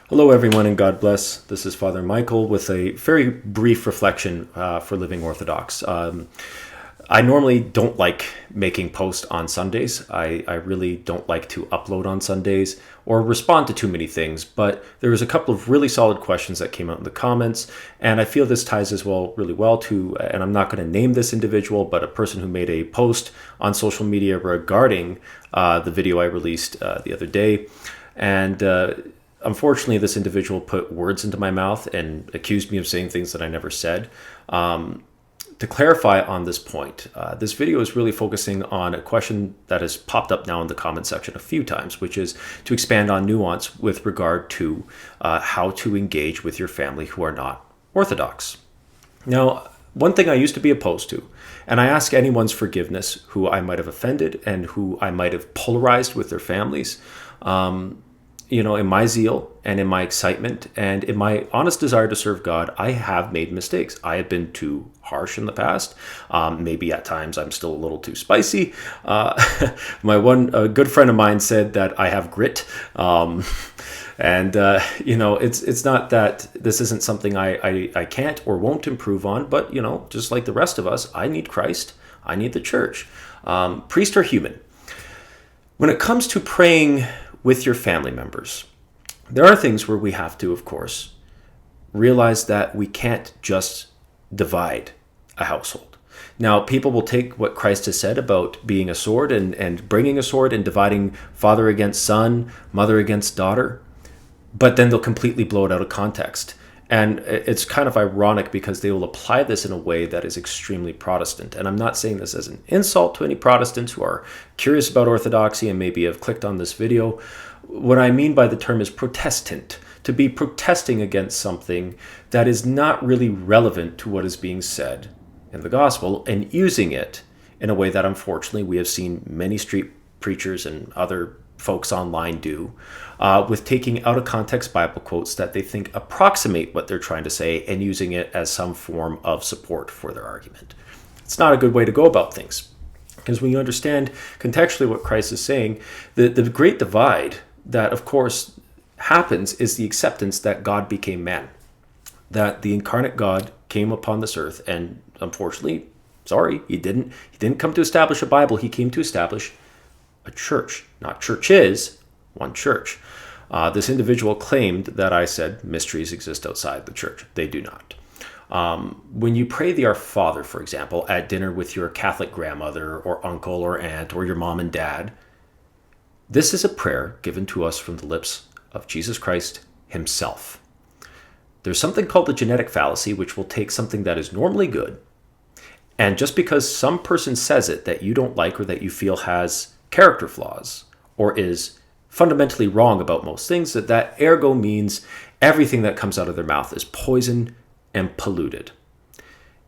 Hello everyone and God bless. This is Father Michael with a very brief reflection for Living Orthodox. I normally don't like making posts on Sundays. I really don't like to upload on Sundays or respond to too many things, but there was a couple of really solid questions that came out in the comments, and I feel this ties as well really well to, and I'm not going to name this individual, but a person who made a post on social media regarding the video I released the other day. And unfortunately, this individual put words into my mouth and accused me of saying things that I never said. To clarify on this point, this video is really focusing on a question that has popped up now in the comment section a few times, which is to expand on nuance with regard to how to engage with your family who are not Orthodox. Now, one thing I used to be opposed to, and I ask anyone's forgiveness who I might have offended and who I might have polarized with their families, in my zeal and in my excitement and in my honest desire to serve God, I have made mistakes. I have been too harsh in the past. Maybe at times I'm still a little too spicy. A good friend of mine said that I have grit. It's not that this isn't something I can't or won't improve on, but, just like the rest of us, I need Christ. I need the church. Priests are human. When it comes to praying with your family members, there are things where we have to, of course, realize that we can't just divide a household. Now, people will take what Christ has said about being a sword and bringing a sword and dividing father against son, mother against daughter, but then they'll completely blow it out of context. And it's kind of ironic because they will apply this in a way that is extremely Protestant. And I'm not saying this as an insult to any Protestants who are curious about Orthodoxy and maybe have clicked on this video. What I mean by the term is Protestant, to be protesting against something that is not really relevant to what is being said in the gospel and using it in a way that unfortunately we have seen many street preachers and other folks online do, with taking out of context Bible quotes that they think approximate what they're trying to say and using it as some form of support for their argument. It's not a good way to go about things, because when you understand contextually what Christ is saying, the great divide that of course happens is the acceptance that God became man, that the incarnate God came upon this earth, and unfortunately, he didn't come to establish a Bible. He came to establish a church, not churches, one church. This individual claimed that I said mysteries exist outside the church. They do not. When you pray the Our Father, for example, at dinner with your Catholic grandmother or uncle or aunt or your mom and dad, this is a prayer given to us from the lips of Jesus Christ himself. There's something called the genetic fallacy, which will take something that is normally good, and just because some person says it that you don't like or that you feel has character flaws or is fundamentally wrong about most things, that ergo means everything that comes out of their mouth is poison and polluted.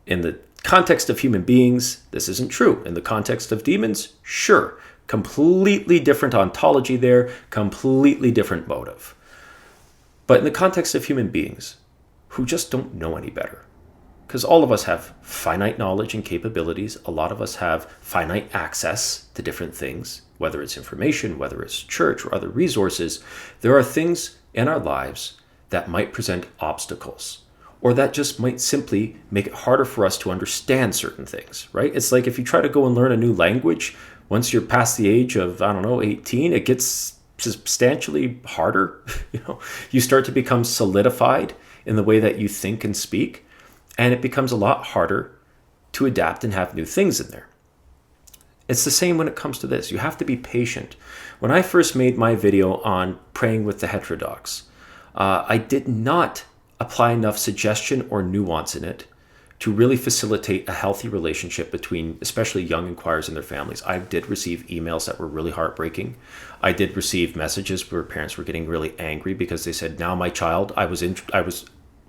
In the context of human beings, this isn't true. In the context of demons, sure. Completely different ontology there, completely different motive. But in the context of human beings who just don't know any better, because all of us have finite knowledge and capabilities. A lot of us have finite access to different things, whether it's information, whether it's church or other resources. There are things in our lives that might present obstacles, or that just might simply make it harder for us to understand certain things, right? It's like if you try to go and learn a new language, once you're past the age of, 18, it gets substantially harder. You start to become solidified in the way that you think and speak. And it becomes a lot harder to adapt and have new things in there. It's the same when it comes to this. You have to be patient. When I first made my video on praying with the heterodox, I did not apply enough suggestion or nuance in it to really facilitate a healthy relationship between especially young inquirers and their families. I did receive emails that were really heartbreaking. I did receive messages where parents were getting really angry because they said, now my child, I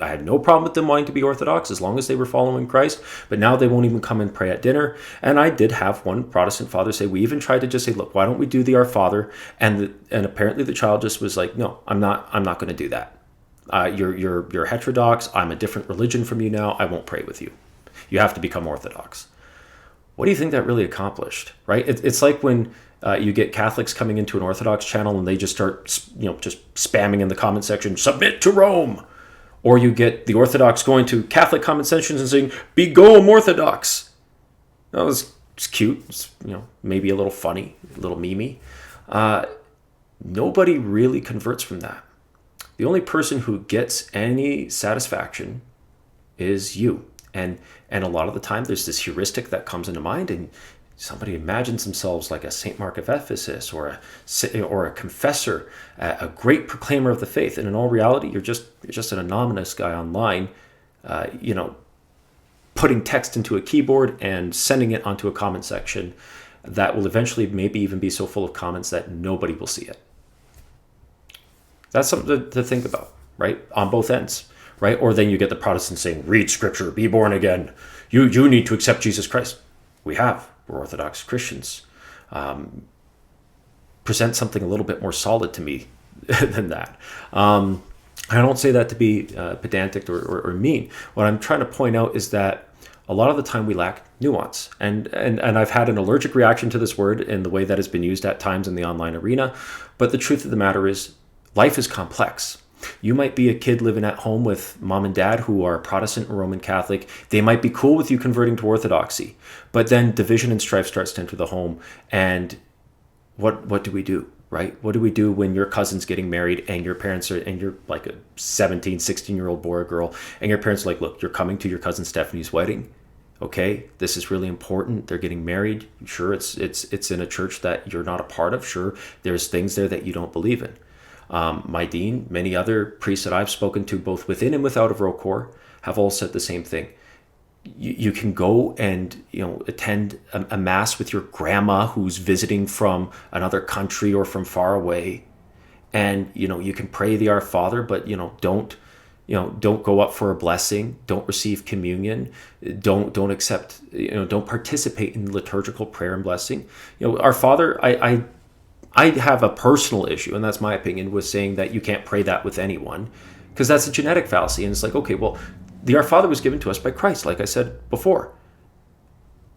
had no problem with them wanting to be Orthodox as long as they were following Christ, but now they won't even come and pray at dinner. And I did have one Protestant father say, we even tried to just say, look, why don't we do the Our Father? And apparently the child just was like, no, I'm not going to do that. You're heterodox. I'm a different religion from you now. I won't pray with you. You have to become Orthodox. what do you think that really accomplished, right? It's like when you get Catholics coming into an Orthodox channel and they just start, just spamming in the comment section, submit to Rome. Or you get the Orthodox going to Catholic comment sections and saying, be Goem Orthodox. That was it's cute. It's, maybe a little funny, a little memey. Nobody really converts from that. The only person who gets any satisfaction is you. And a lot of the time there's this heuristic that comes into mind, and somebody imagines themselves like a Saint Mark of Ephesus or a confessor, a great proclaimer of the faith. And in all reality, you're just an anonymous guy online, putting text into a keyboard and sending it onto a comment section that will eventually maybe even be so full of comments that nobody will see it. That's something to think about, right? On both ends, right? Or then you get the Protestants saying, read scripture, be born again. You need to accept Jesus Christ. We're Orthodox Christians. Present something a little bit more solid to me than that. I don't say that to be pedantic or mean. What I'm trying to point out is that a lot of the time we lack nuance. And I've had an allergic reaction to this word in the way that it's been used at times in the online arena. But the truth of the matter is, life is complex. You might be a kid living at home with mom and dad who are Protestant or Roman Catholic. They might be cool with you converting to Orthodoxy. But then division and strife starts to enter the home. And what do we do, right? What do we do when your cousin's getting married and your parents are, and you're like a 17, 16-year-old boy or girl, and your parents are like, look, you're coming to your cousin Stephanie's wedding. Okay, this is really important. They're getting married. Sure, it's in a church that you're not a part of. Sure, there's things there that you don't believe in. My dean, many other priests that I've spoken to, both within and without of ROCOR, have all said the same thing. You can go and attend a mass with your grandma who's visiting from another country or from far away, and you can pray the Our Father, but don't go up for a blessing, don't receive communion, don't accept, don't participate in liturgical prayer and blessing. Our Father, I have a personal issue, and that's my opinion, with saying that you can't pray that with anyone, because that's a genetic fallacy. And it's like, okay, well, the Our Father was given to us by Christ, like I said before.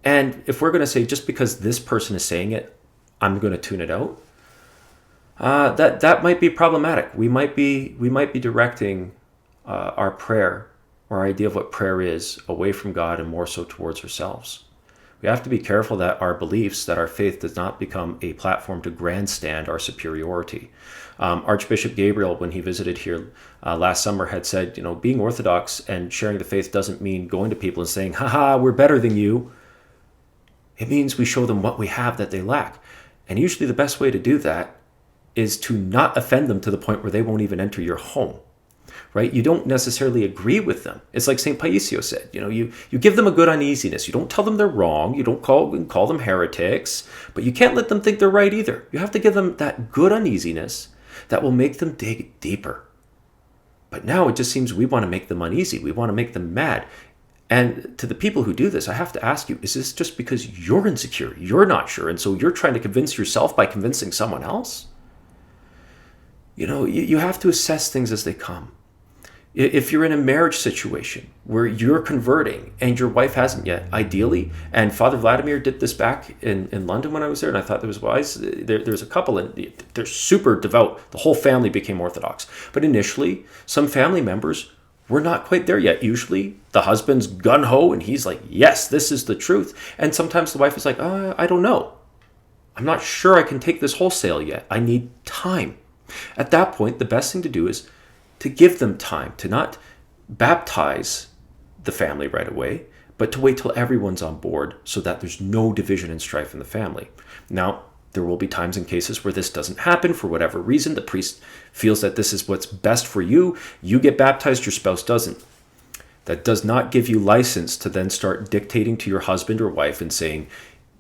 And if we're going to say, just because this person is saying it, I'm going to tune it out, that might be problematic. We might be directing our prayer, or our idea of what prayer is, away from God and more so towards ourselves. We have to be careful that our beliefs, that our faith does not become a platform to grandstand our superiority. Archbishop Gabriel, when he visited here last summer, had said, being Orthodox and sharing the faith doesn't mean going to people and saying, haha, we're better than you. It means we show them what we have that they lack. And usually the best way to do that is to not offend them to the point where they won't even enter your home. Right? You don't necessarily agree with them. It's like St. Paisios said, you give them a good uneasiness. You don't tell them they're wrong. You don't call them heretics, but you can't let them think they're right either. You have to give them that good uneasiness that will make them dig deeper. But now it just seems we want to make them uneasy. We want to make them mad. And to the people who do this, I have to ask you, is this just because you're insecure? You're not sure. And so you're trying to convince yourself by convincing someone else? You have to assess things as they come. If you're in a marriage situation where you're converting and your wife hasn't yet, ideally, and Father Vladimir did this back in London when I was there, and I thought that was wise. There's a couple, and they're super devout. The whole family became Orthodox. But initially, some family members were not quite there yet. Usually, the husband's gung-ho, and he's like, yes, this is the truth. And sometimes the wife is like, I don't know. I'm not sure I can take this wholesale yet. I need time. At that point, the best thing to do is to give them time, to not baptize the family right away, but to wait till everyone's on board so that there's no division and strife in the family. Now, there will be times and cases where this doesn't happen for whatever reason. The priest feels that this is what's best for you. You get baptized, your spouse doesn't. That does not give you license to then start dictating to your husband or wife and saying,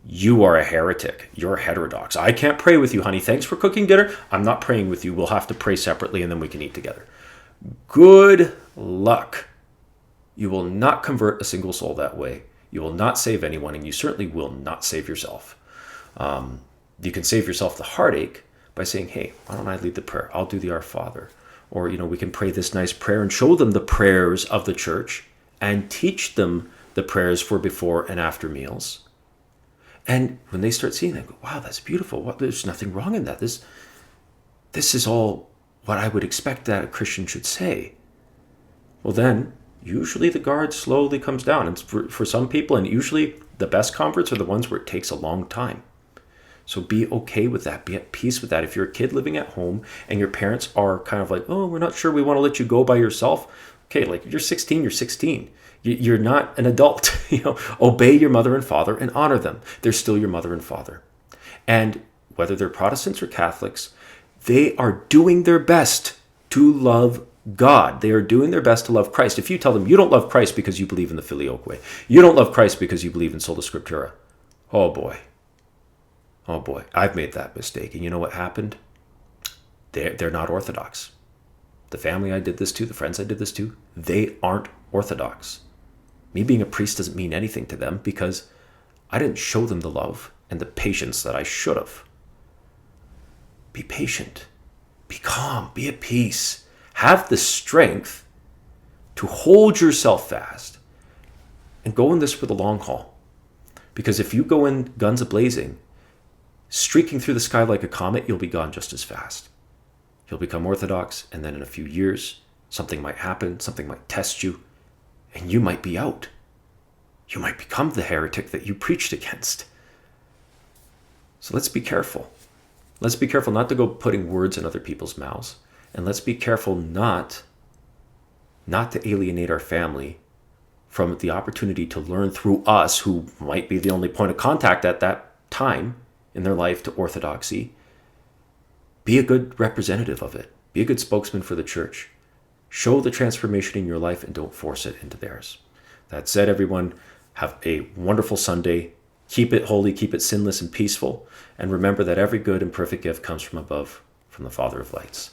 you are a heretic. You're heterodox. I can't pray with you, honey. Thanks for cooking dinner. I'm not praying with you. We'll have to pray separately and then we can eat together. Good luck. You will not convert a single soul that way. You will not save anyone, and you certainly will not save yourself. You can save yourself the heartache by saying, hey, why don't I lead the prayer? I'll do the Our Father. Or, we can pray this nice prayer and show them the prayers of the church and teach them the prayers for before and after meals. And when they start seeing that, go, wow, that's beautiful. There's nothing wrong in that. This is all what I would expect that a Christian should say. Well, then usually the guard slowly comes down. And for some people, and usually the best converts are the ones where it takes a long time. So be okay with that. Be at peace with that. If you're a kid living at home and your parents are kind of like, oh, we're not sure we want to let you go by yourself. Okay, like you're 16, you're 16. You're not an adult. Obey your mother and father and honor them. They're still your mother and father. And whether they're Protestants or Catholics, they are doing their best to love God. They are doing their best to love Christ. If you tell them you don't love Christ because you believe in the Filioque, you don't love Christ because you believe in Sola Scriptura, oh boy, I've made that mistake. And you know what happened? They're not Orthodox. The family I did this to, the friends I did this to, they aren't Orthodox. Me being a priest doesn't mean anything to them because I didn't show them the love and the patience that I should have. Be patient. Be calm. Be at peace. Have the strength to hold yourself fast and go in this for the long haul. Because if you go in guns a-blazing, streaking through the sky like a comet, you'll be gone just as fast. You'll become Orthodox, and then in a few years, something might happen, something might test you, and you might be out. You might become the heretic that you preached against. So let's be careful. Let's be careful not to go putting words in other people's mouths. And let's be careful not to alienate our family from the opportunity to learn through us, who might be the only point of contact at that time in their life to orthodoxy. Be a good representative of it. Be a good spokesman for the church. Show the transformation in your life and don't force it into theirs. That said, everyone, have a wonderful Sunday. Keep it holy, keep it sinless and peaceful. And remember that every good and perfect gift comes from above, from the Father of lights.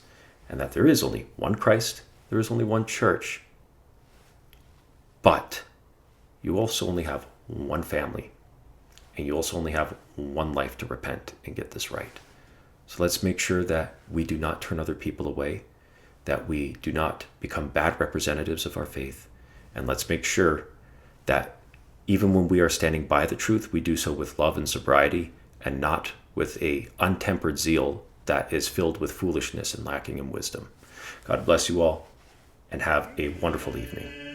And that there is only one Christ, there is only one church. But you also only have one family. And you also only have one life to repent and get this right. So let's make sure that we do not turn other people away, that we do not become bad representatives of our faith. And let's make sure that even when we are standing by the truth, we do so with love and sobriety and not with a untempered zeal that is filled with foolishness and lacking in wisdom. God bless you all and have a wonderful evening.